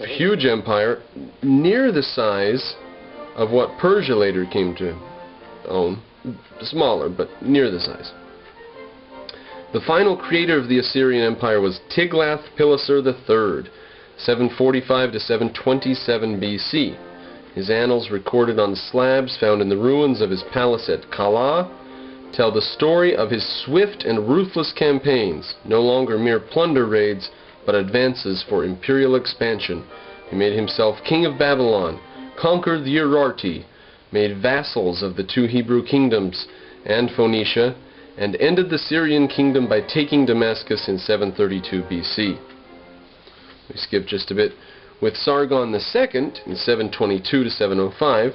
huge empire, near the size of what Persia later came to own. Smaller, but near the size. The final creator of the Assyrian Empire was Tiglath-Pileser III, 745 to 727 BC. His annals, recorded on slabs found in the ruins of his palace at Calah, tell the story of his swift and ruthless campaigns, no longer mere plunder raids, but advances for imperial expansion. He made himself king of Babylon, conquered the Urarti, made vassals of the two Hebrew kingdoms and Phoenicia, and ended the Syrian kingdom by taking Damascus in 732 BC. We skip just a bit. With Sargon II in 722 to 705,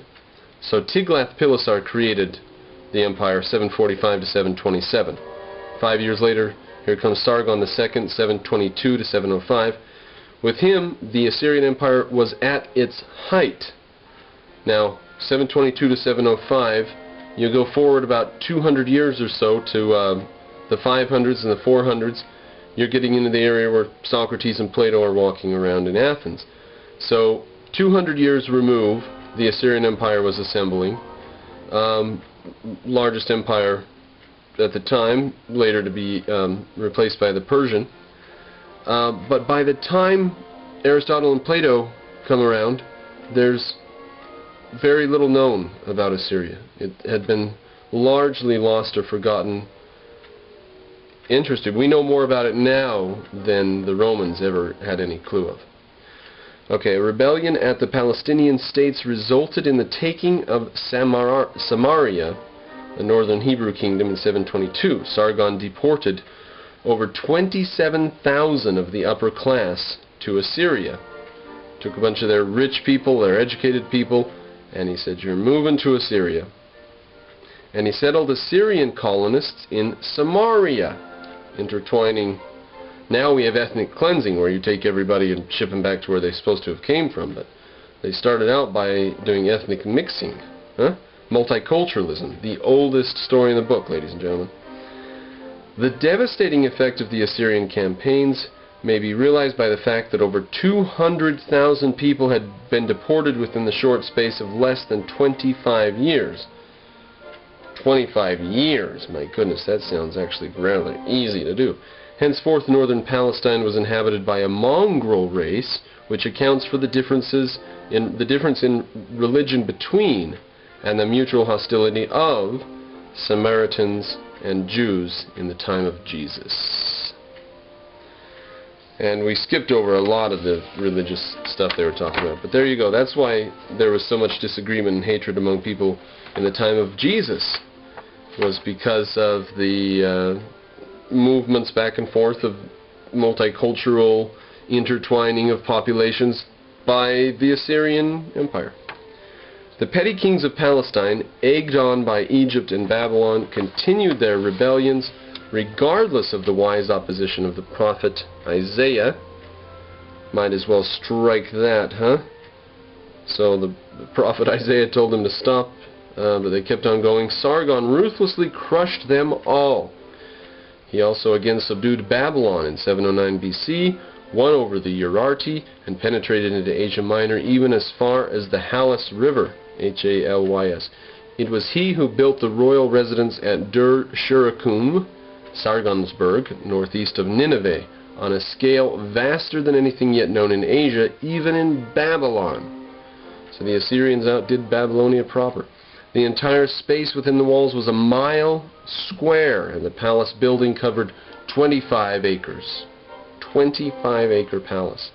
so Tiglath-Pileser created the empire 745 to 727. 5 years later, here comes Sargon II, 722 to 705. With him, the Assyrian Empire was at its height. Now, 722 to 705, you go forward about 200 years or so to the 500s and the 400s, you're getting into the area where Socrates and Plato are walking around in Athens. So, 200 years remove, the Assyrian Empire was assembling. Largest empire at the time, later to be replaced by the Persian. But by the time Aristotle and Plato come around, there's very little known about Assyria. It had been largely lost or forgotten. Interesting. We know more about it now than the Romans ever had any clue of. Okay, a rebellion at the Palestinian states resulted in the taking of Samaria, the northern Hebrew kingdom, in 722. Sargon deported over 27,000 of the upper class to Assyria. Took a bunch of their rich people, their educated people, and he said, "You're moving to Assyria." And he settled Assyrian colonists in Samaria, intertwining. Now we have ethnic cleansing, where you take everybody and ship them back to where they're supposed to have came from, but they started out by doing ethnic mixing. Multiculturalism, the oldest story in the book, ladies and gentlemen. The devastating effect of the Assyrian campaigns may be realized by the fact that over 200,000 people had been deported within the short space of less than 25 years. 25 years, my goodness, that sounds actually rather easy to do. Henceforth, northern Palestine was inhabited by a mongrel race, which accounts for the difference in religion between and the mutual hostility of Samaritans and Jews in the time of Jesus. And we skipped over a lot of the religious stuff they were talking about. But there you go. That's why there was so much disagreement and hatred among people in the time of Jesus, was because of the movements back and forth of multicultural intertwining of populations by the Assyrian Empire. The petty kings of Palestine, egged on by Egypt and Babylon, continued their rebellions regardless of the wise opposition of the prophet Isaiah. Might as well strike that, huh? So the prophet Isaiah told them to stop, but they kept on going. Sargon ruthlessly crushed them all. He also again subdued Babylon in 709 BC, won over the Urarti, and penetrated into Asia Minor even as far as the Halys River, Halys. It was he who built the royal residence at Dur-Shurakum, Sargonsburg, northeast of Nineveh, on a scale vaster than anything yet known in Asia, even in Babylon. So the Assyrians outdid Babylonia proper. The entire space within the walls was a mile square, and the palace building covered 25 acres. 25-acre palace.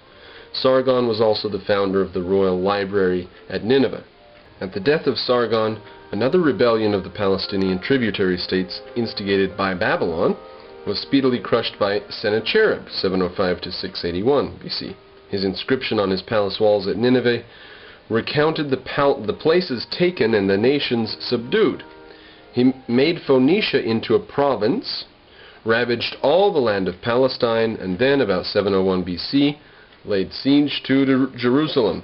Sargon was also the founder of the royal library at Nineveh. At the death of Sargon, another rebellion of the Palestinian tributary states, instigated by Babylon, was speedily crushed by Sennacherib, 705 to 681 BC. His inscription on his palace walls at Nineveh recounted the places taken and the nations subdued. He made Phoenicia into a province, ravaged all the land of Palestine, and then, about 701 BC, laid siege to Jerusalem.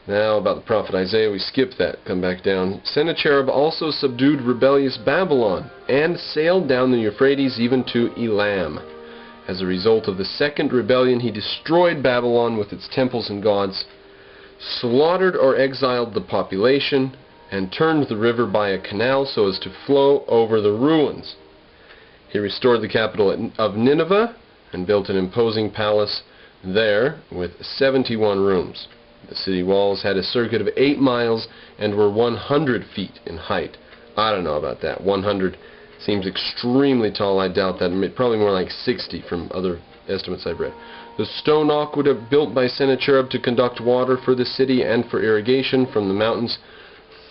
Now, about the prophet Isaiah, we skip that, come back down. Sennacherib also subdued rebellious Babylon, and sailed down the Euphrates even to Elam. As a result of the second rebellion, he destroyed Babylon with its temples and gods, slaughtered or exiled the population, and turned the river by a canal so as to flow over the ruins. He restored the capital of Nineveh and built an imposing palace there with 71 rooms. The city walls had a circuit of 8 miles and were 100 feet in height. I don't know about that. 100 seems extremely tall. I doubt that. Probably more like 60 from other estimates I've read. The stone aqueduct built by Sennacherib to conduct water for the city and for irrigation from the mountains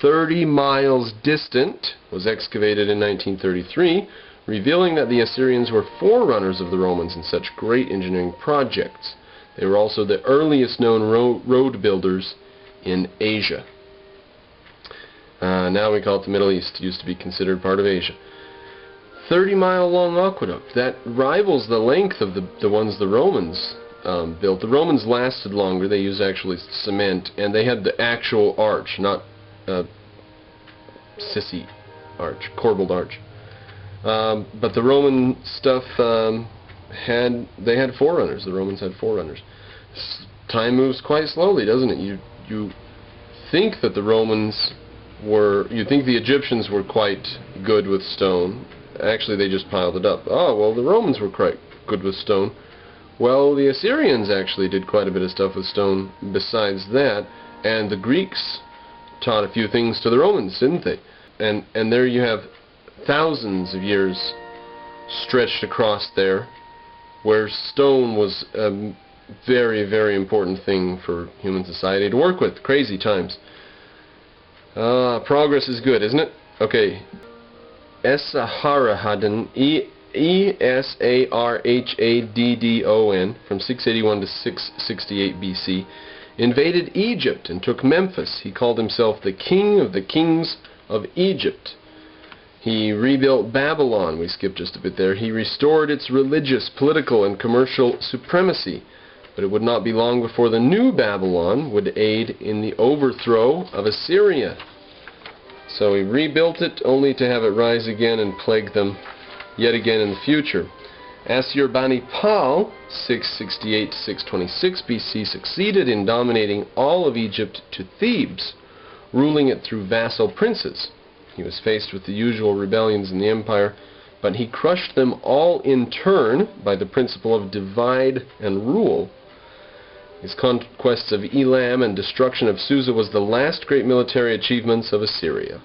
30 miles distant was excavated in 1933, revealing that the Assyrians were forerunners of the Romans in such great engineering projects. They were also the earliest known road builders in Asia. Now we call it the Middle East. It used to be considered part of Asia. 30-mile long aqueduct. That rivals the length of the ones the Romans built. The Romans lasted longer. They used actually cement, and they had the actual arch, not sissy arch, corbelled arch. But the Roman stuff they had forerunners. The Romans had forerunners. Time moves quite slowly, doesn't it? You think that the Romans were, you think the Egyptians were quite good with stone. Actually, they just piled it up. Oh, well, the Romans were quite good with stone. Well, the Assyrians actually did quite a bit of stuff with stone besides that, and the Greeks taught a few things to the Romans, didn't they? And there you have thousands of years stretched across there where stone was a very, very important thing for human society to work with. Crazy times. Progress is good, isn't it? Okay. Esarhaddon, E-S-A-R-H-A-D-D-O-N, from 681 to 668 BC, invaded Egypt and took Memphis. He called himself the king of the kings of Egypt. He rebuilt Babylon. We skipped just a bit there. He restored its religious, political, and commercial supremacy. But it would not be long before the new Babylon would aid in the overthrow of Assyria. So he rebuilt it only to have it rise again and plague them yet again in the future. Ashurbanipal, 668 to 626 BC, succeeded in dominating all of Egypt to Thebes, ruling it through vassal princes. He was faced with the usual rebellions in the empire, but he crushed them all in turn by the principle of divide and rule. His conquests of Elam and destruction of Susa was the last great military achievements of Assyria.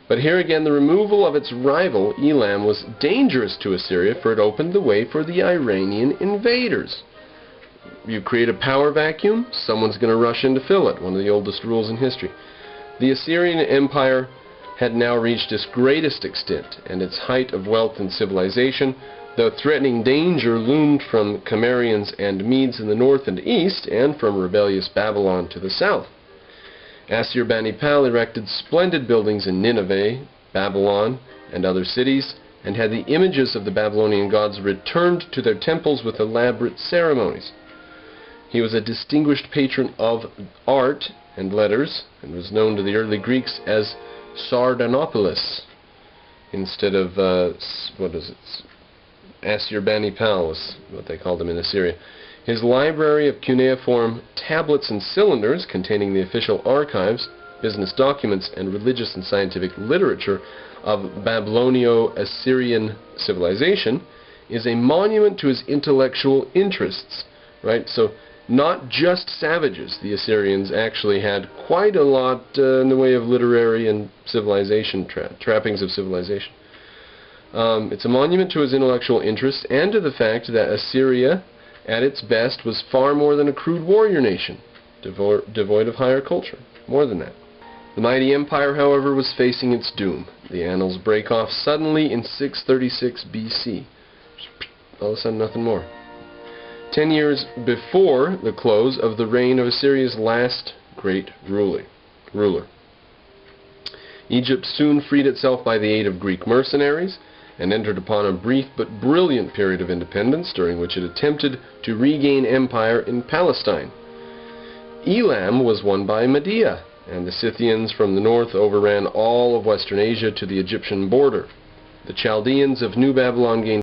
But here again, the removal of its rival, Elam, was dangerous to Assyria, for it opened the way for the Iranian invaders. You create a power vacuum, someone's going to rush in to fill it, one of the oldest rules in history. The Assyrian Empire had now reached its greatest extent and its height of wealth and civilization, though threatening danger loomed from Cimmerians and Medes in the north and east, and from rebellious Babylon to the south. Ashurbanipal erected splendid buildings in Nineveh, Babylon, and other cities, and had the images of the Babylonian gods returned to their temples with elaborate ceremonies. He was a distinguished patron of art and letters, and was known to the early Greeks as Sardanapalus, instead of, Ashurbanipal was what they called him in Assyria. His library of cuneiform tablets and cylinders containing the official archives, business documents, and religious and scientific literature of Babylonio-Assyrian civilization is a monument to his intellectual interests. Right? So, not just savages. The Assyrians actually had quite a lot in the way of literary and civilization trappings of civilization. It's a monument to his intellectual interests and to the fact that Assyria, at its best, was far more than a crude warrior nation, devoid of higher culture. More than that. The mighty empire, however, was facing its doom. The annals break off suddenly in 636 BC. All of a sudden, nothing more. 10 years before the close of the reign of Assyria's last great ruler. Egypt soon freed itself by the aid of Greek mercenaries, and entered upon a brief but brilliant period of independence, during which it attempted to regain empire in Palestine. Elam was won by Media, and the Scythians from the north overran all of Western Asia to the Egyptian border. The Chaldeans of New Babylon gained